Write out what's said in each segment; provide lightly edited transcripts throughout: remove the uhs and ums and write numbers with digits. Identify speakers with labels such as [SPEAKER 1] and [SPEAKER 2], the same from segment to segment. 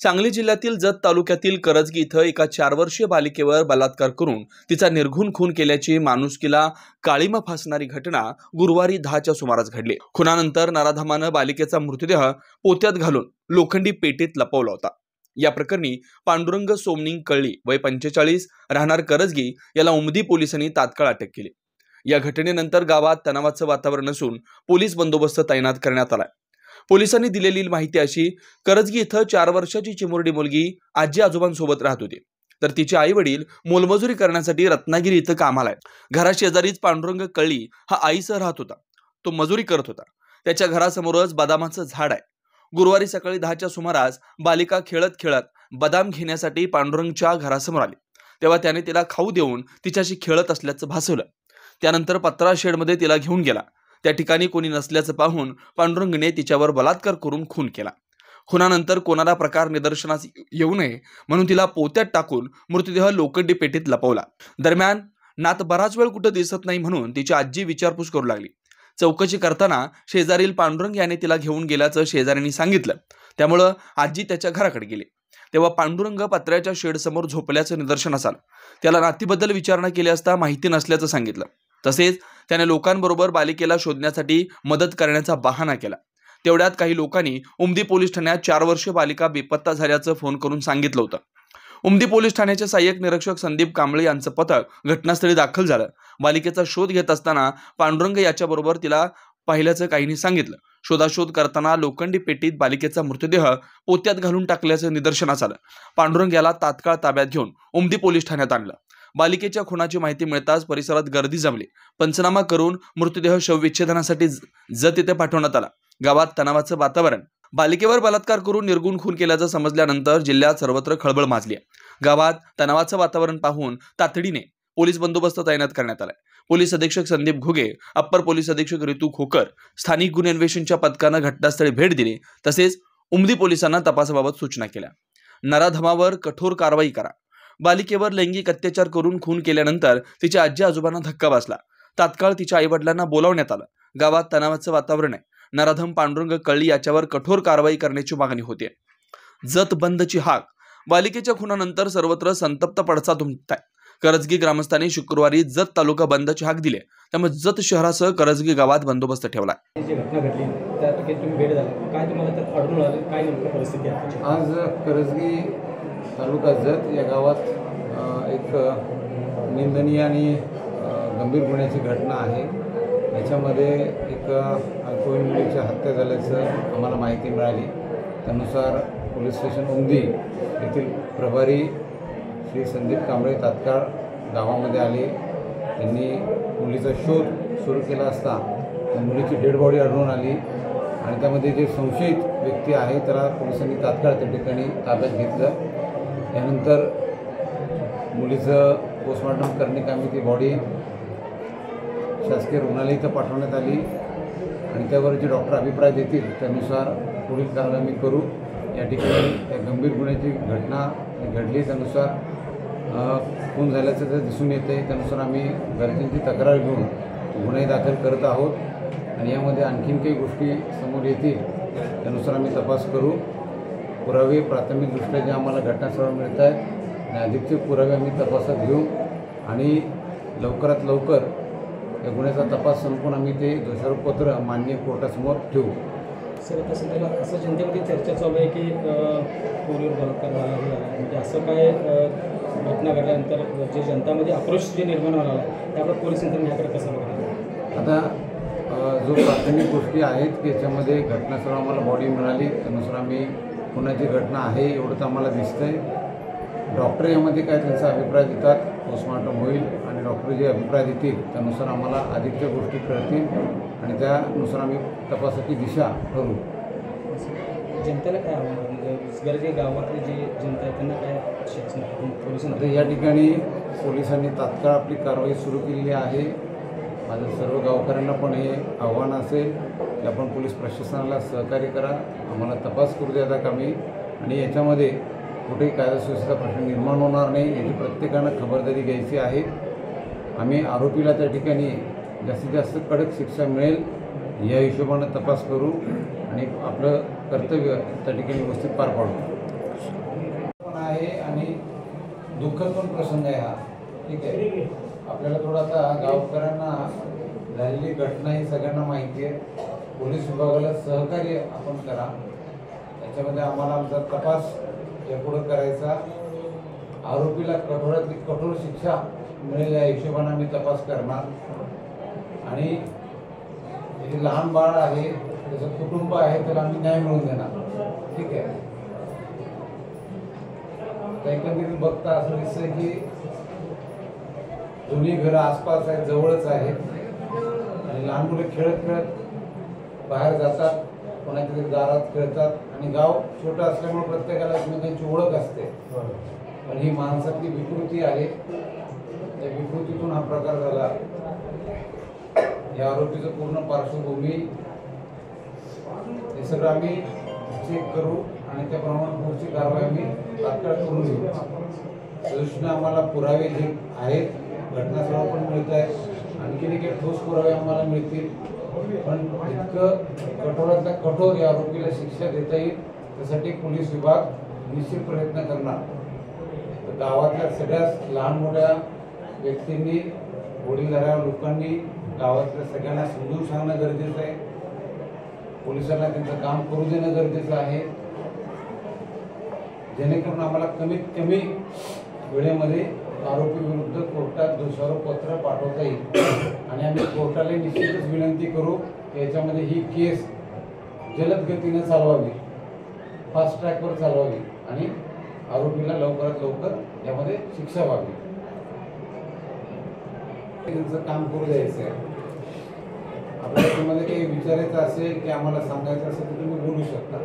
[SPEAKER 1] सांगली जिल्ह्यातील जत तालुक्यातील करजगी इथं एका 4 वर्षीय बालिकेवर बलात्कार करून तिचा निर्घृण खून केल्याची माणुसकीला काळीमा फासणारी घटना गुरुवारी 10च्या सुमारास घडली। खुनानंतर नराधमानं बालिकेचा मृतदेह पोत्यात घालून लोखंडी पेटीत लपवला होता। या प्रकरणी पांडुरंग सोमनिंग कळली वय 45 राहणार करजगी याला उमदी पोलिसांनी तात्काळ अटक केली। या घटनेनंतर गावात तणावाचं वातावरण असून पोलीस बंदोबस्त तैनात करण्यात आला। पोलिसांनी दिलेली माहिती अशी, करजगी इथं 4 वर्षाची चिमुरडी मुलगी आजी आजोबांसोबत राहत होती, तर तिचे आई वडील मोलमजुरी करण्यासाठी रत्नागिरी इथं कामाला आहेत। घराशेजारीच पांडुरंग कळली हा आईसह राहत होता। तो मजुरी करत होता। त्याच्या घरासमोरच बदामाचं झाड आहे। गुरुवारी सकाळी 10च्या सुमारास बालिका खेळत खेळत बदाम घेण्यासाठी पांडुरंगच्या घरासमोर आली, तेव्हा त्याने तिला खाऊ देऊन तिच्याशी खेळत असल्याचं भासवलं। त्यानंतर पत्रा शेडमध्ये तिला घेऊन गेला। त्या ठिकाणी कोणी नसल्याचं पाहून पांडुरंगने तिच्यावर बलात्कार करून खून केला। खुनानंतर कोणाला प्रकार निदर्शनास येऊ नये म्हणून तिला पोत्यात टाकून मृतदेह लोखंडी पेटीत लपवला। दरम्यान नात बराच वेळ कुठे दिसत नाही म्हणून तिची आजी विचारपूस करू लागली। चौकशी करताना शेजारील पांडुरंग याने तिला घेऊन गेल्याचं शेजाऱ्यांनी सांगितलं। त्यामुळे आजी त्याच्या घराकडे गेली, तेव्हा पांडुरंग पत्र्याच्या शेडसमोर झोपल्याचं निदर्शनास आलं। त्याला नातीबद्दल विचारणा केली असता माहिती नसल्याचं सांगितलं। तसेच त्याने लोकांबरोबर बालिकेला शोधण्यासाठी मदत करण्याचा बहाणा केला। तेवढ्यात काही लोकांनी उमदी पोलीस ठाण्यात 4 वर्षीय बालिका बेपत्ता झाल्याचं फोन करून सांगितलं होतं। उमदी पोलीस ठाण्याचे सहाय्यक निरीक्षक संदीप कांबळे यांचं पथक घटनास्थळी दाखल झालं। बालिकेचा शोध घेत असताना पांडुरंग याच्याबरोबर तिला पाहिल्याचं काहींनी सांगितलं। शोधाशोध करताना लोखंडी पेटीत बालिकेचा मृतदेह पोत्यात घालून टाकल्याचं निदर्शनास आलं। पांडुरंग याला तात्काळ ताब्यात घेऊन उमदी पोलीस ठाण्यात आणलं। बालिकेच्या खुनाची माहिती मिळताच परिसरात गर्दी जमली। पंचनामा करून मृतदेह शवविच्छेदनासाठी जत येथे पाठवण्यात आला। गावात तणावाचं वातावरण। बालिकेवर बलात्कार करून निर्घृण खून केल्याचं समजल्यानंतर जिल्ह्यात सर्वत्र खळबळ माजली आहे। गावात तणावाचं वातावरण पाहून तातडीने पोलीस बंदोबस्त तैनात करण्यात आलाय। पोलीस अधीक्षक संदीप घुगे, अप्पर पोलीस अधीक्षक ऋतू खोकर, स्थानिक गुन्हे अन्वेषणच्या पथकानं घटनास्थळी भेट दिली। तसेच उमदी पोलिसांना तपासाबाबत सूचना केल्या। नराधमावर कठोर कारवाई करा। बालिकेवर लैंगिक अत्याचार करून खून केल्यानंतर तिच्या आजी आजोबांना धक्का बसला। तात्काळ तिच्या आईवडिलांना बोलावण्यात आलं। गावात तणावाचं वातावरण आहे। नराधम पांडुरंग कळली याच्यावर कठोर कारवाई करण्याची मागणी होते। जत बंदची हाक। बालिकेच्या खुनानंतर सर्वत्र संतप्त पडसाद उमटत आहे। करजगी ग्रामस्थांनी शुक्रवारी जत तालुका बंदची हाक दिली, त्यामुळे जत शहरासह करजगी गावात बंदोबस्त ठेवला।
[SPEAKER 2] जी घटना घडली त्यापैकी तुम्ही भेट झाला, काय तुम्हाला त्यात आढळून आलं, काय नेमकी परिस्थिती आहे?
[SPEAKER 3] आज करजगी तालुका जत या गावात एक निंदनीय आणि गंभीर गुन्ह्याची घटना आहे। याच्यामध्ये एक अल्पवयीन मुलीची हत्या झाल्याचं आम्हाला माहिती मिळाली। त्यानुसार पोलीस स्टेशन उमदी येथील प्रभारी श्री संदीप कांबळे तात्काळ गावामध्ये आले। त्यांनी मुलीचा शोध सुरू केला असता त्या मुलीची डेड बॉडी आढळून आली आणि त्यामध्ये जे संशयित व्यक्ती आहे त्याला पोलिसांनी तात्काळ त्या ठिकाणी ताब्यात घेतलं। त्यानंतर मुलीचं पोस्टमॉर्टम करण्याकामी ती बॉडी शासकीय रुग्णालय इथं पाठवण्यात आली आणि त्यावर जे डॉक्टर अभिप्राय देतील त्यानुसार पुढील कारवाई आम्ही करू। या ठिकाणी त्या गंभीर गुन्ह्याची घटना घडली, त्यानुसार खून झाल्याचं ते दिसून येते। त्यानुसार आम्ही गरजेची तक्रार घेऊन गुन्हे दाखल करत आहोत आणि यामध्ये आणखीन काही गोष्टी समोर येतील त्यानुसार आम्ही तपास करू। पुरावे प्राथमिकदृष्ट्या जे आम्हाला घटनास्थळावर मिळत आहेत आणि अधिकचे पुरावे आम्ही तपासात घेऊ आणि लवकरात लवकर या गुन्ह्याचा तपास संपवून आम्ही ते दोषारोपपत्र माननीय कोर्टासमोर ठेवू।
[SPEAKER 2] सर, आता सध्याला असं जनतेमध्ये चर्चा चालू आहे की पोरीवर बलात्कार झाला, म्हणजे असं काय घटना घडल्यानंतर जे जनतामध्ये आक्रोश जे निर्माण झाला आहे त्यावर पोलीस यंत्रणा याकडे कसं बघणार?
[SPEAKER 3] आता जो प्राथमिक गोष्टी आहेत की याच्यामध्ये घटनास्थळावर आम्हाला बॉडी मिळाली, त्यानुसार आम्ही खुनाची घटना आहे एवढं तर आम्हाला दिसतंय। डॉक्टर यामध्ये काय त्यांचा अभिप्राय देतात, पोस्टमॉर्टम होईल आणि डॉक्टर जे अभिप्राय देतील त्यानुसार आम्हाला अधिकच्या गोष्टी कळतील आणि त्यानुसार आम्ही तपासाची दिशा ठरवू।
[SPEAKER 2] जनतेला काय म्हणजे गरजे गावातली जी जनता आहे त्यांना काय पोलिसांना?
[SPEAKER 3] आता या ठिकाणी पोलिसांनी तात्काळ आपली कारवाई सुरू केलेली आहे। माझं सर्व गावकऱ्यांना पण हे आव्हान असेल की आपण पोलीस प्रशासनाला सहकार्य करा, आम्हाला तपास करू द्या कामी आणि याच्यामध्ये कुठेही कायदा सुव्यवस्थेचा प्रश्न निर्माण होणार नाही याची प्रत्येकानं खबरदारी घ्यायची आहे। आम्ही आरोपीला त्या ठिकाणी जास्तीत जास्त कडक शिक्षा मिळेल या हिशोबानं तपास करू आणि आपलं कर्तव्य त्या ठिकाणी व्यवस्थित पार पाडू। दुःखद पण प्रसंग आहे हा. ठीक आहे, आपल्याला थोडं आता गावकऱ्यांना झालेली घटना ही सगळ्यांना माहिती आहे. पोलीस विभागाला सहकार्य आपण करा. त्याच्यामध्ये आम्हाला आमचा तपास यापुढे करायचा. आरोपीला कठोरातली कठोर शिक्षा मिळेल या हिशोबाने आम्ही तपास करणार. आणि हे लहान बाळ आहे, त्याचं कुटुंब आहे, त्याला आम्ही न्याय मिळवून देणार. ठीक आहे, तर एकंदरीत बघता असं दिसतंय की दोन्ही घरं आसपास आहेत, जवळच आहेत आणि लहान मुले खेळत खेळत बाहेर जातात, कोणाच्या तरी दारात खेळतात. आणि गाव छोटं असल्यामुळे प्रत्येकाला एकमेकांची ओळख असते. पण ही माणसातली विकृती आहे, त्या विकृतीतून हा प्रकार झाला. या आरोपीचं पूर्ण पार्श्वभूमी हे सगळं आम्ही चेक करू आणि त्याप्रमाणे पुढची कारवाई आम्ही तात्काळ करून घेऊ. त्या दृष्टीने आम्हाला पुरावे जे आहेत, घटनास्थळ पण मिळत आहे, आणखीन काही ठोस पुरावे आम्हाला मिळतील. पण इतकं कठोरातल्या कठोर या आरोपीला शिक्षा देता येईल त्यासाठी पोलीस विभाग निश्चित प्रयत्न करणार. तर गावातल्या सगळ्या लहान मोठ्या व्यक्तींनी, वडीलधाऱ्या लोकांनी गावातल्या सगळ्यांना समजून सांगणं गरजेचं आहे. पोलिसांना त्यांचं काम करू देणं गरजेचं आहे, जेणेकरून आम्हाला कमीत कमी वेळेमध्ये आरोपी विरुद्ध कोर्टात दोषारोपपत्र पाठवता येईल. आणि आम्ही कोर्टाला निश्चितच विनंती करू की याच्यामध्ये ही केस जलद गतीने चालवावी, फास्ट ट्रॅकवर चालवावी आणि आरोपीला लवकरात लवकर यामध्ये शिक्षा व्हावी. त्यांचं काम करू द्यायचं आहे. आपल्या याच्यामध्ये काही विचारायचं असेल की आम्हाला सांगायचं असेल तर तुम्ही बोलू शकता.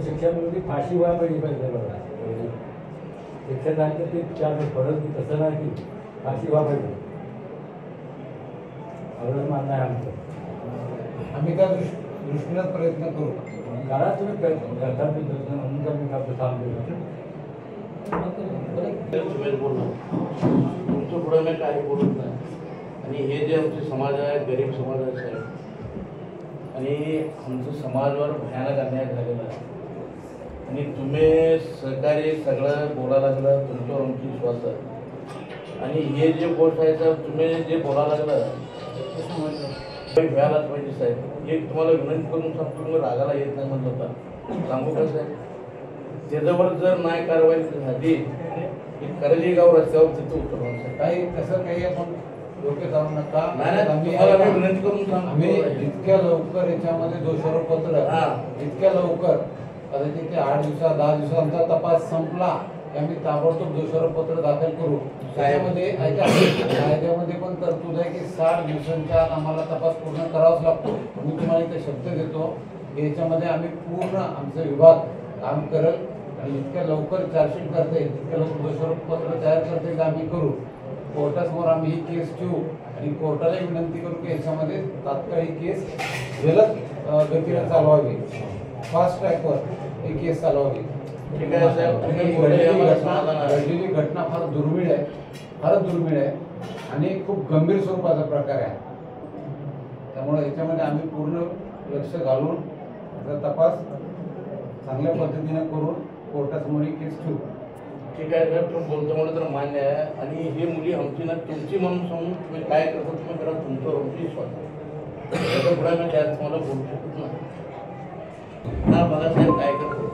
[SPEAKER 4] शिक्षणामध्ये फाशी व्हायला पाहिजे बघा. शिक्षण आहे तर ते चार फरक तसं नाही की फाशी व्हायला पाहिजे. एवढं मानणं आहे आमचं.
[SPEAKER 3] आम्ही त्या दृष्टीनं प्रयत्न करू.
[SPEAKER 4] काळात तुम्ही करता म्हणून तर मी आपलं सांगतो.
[SPEAKER 5] तुमचं पुढं मी काही बोलत नाही. आणि हे जे आमचे समाज आहे, गरीब समाज आहे साहेब, आणि आमचं समाजावर भयानक अन्याय झालेला आहे. आणि तुम्ही सहकारी सगळं बोलायला लागलं, तुमच्यावर आमची विश्वास आहे. आणि हे जे गोष्ट आहे साहेब, तुम्ही जे बोलायला लागलं व्हायलाच पाहिजे साहेब. एक तुम्हाला विनंती करून सांगतो, तुम्ही रागाला येत नाही म्हणलं होता, सांगू का साहेब? त्याच्यावर जर नाही कारवाई झाली की करजी गाव रस्त्यावर तिथं उतरवून साहेब.
[SPEAKER 3] काही तसं काही आपण डोके जाऊ नका.
[SPEAKER 5] आम्ही विनंती करून सांगतो,
[SPEAKER 3] आम्ही जितक्या लवकर याच्यामध्ये दोषारोपपत्र जितक्या लवकर, कदाचित ते 8 दिवसात 10 दिवसात आमचा तपास संपला की आम्ही ताबडतोब दोषारोपपत्र दाखल करू. त्याच्यामध्ये कायद्यामध्ये पण तरतूद आहे की 60 दिवसांच्या आत आम्हाला तपास पूर्ण करावाच लागतो. मी तुम्हाला इथे शब्द देतो की याच्यामध्ये आम्ही पूर्ण आमचा विभाग काम करेल आणि जितक्या लवकर चार्जशीट करता येईल तितक्या लवकर दोषारोपपत्र तयार करता येईल आम्ही करू. कोर्टासमोर आम्ही ही केस ठेवू आणि कोर्टाला विनंती करू की याच्यामध्ये तात्काळ ही केस जलद गतीने चालवावी, फास्ट ट्रॅकवर ही केस चालवावी.
[SPEAKER 5] ठीक आहे साहेब.
[SPEAKER 3] घडलेली घटना फार दुर्मिळ आहे, फारच दुर्मिळ आहे आणि खूप गंभीर स्वरूपाचा प्रकार आहे. त्यामुळे याच्यामध्ये आम्ही पूर्ण लक्ष घालून याचा तपास चांगल्या पद्धतीने करून कोर्टासमोर ही केस ठेवू.
[SPEAKER 5] ठीक आहे साहेब, तुम्ही बोलतो म्हणून तर मान्य आहे. आणि ही मुली आमची ना तुमची म्हणून सांगून तुम्ही काय करता तुम्ही करा, तुमचं आमची विश्वास आहे. त्याच्या पुढे मी त्यात तुम्हाला बोलू शकत नाही. हा बघा साहेब काय करतो.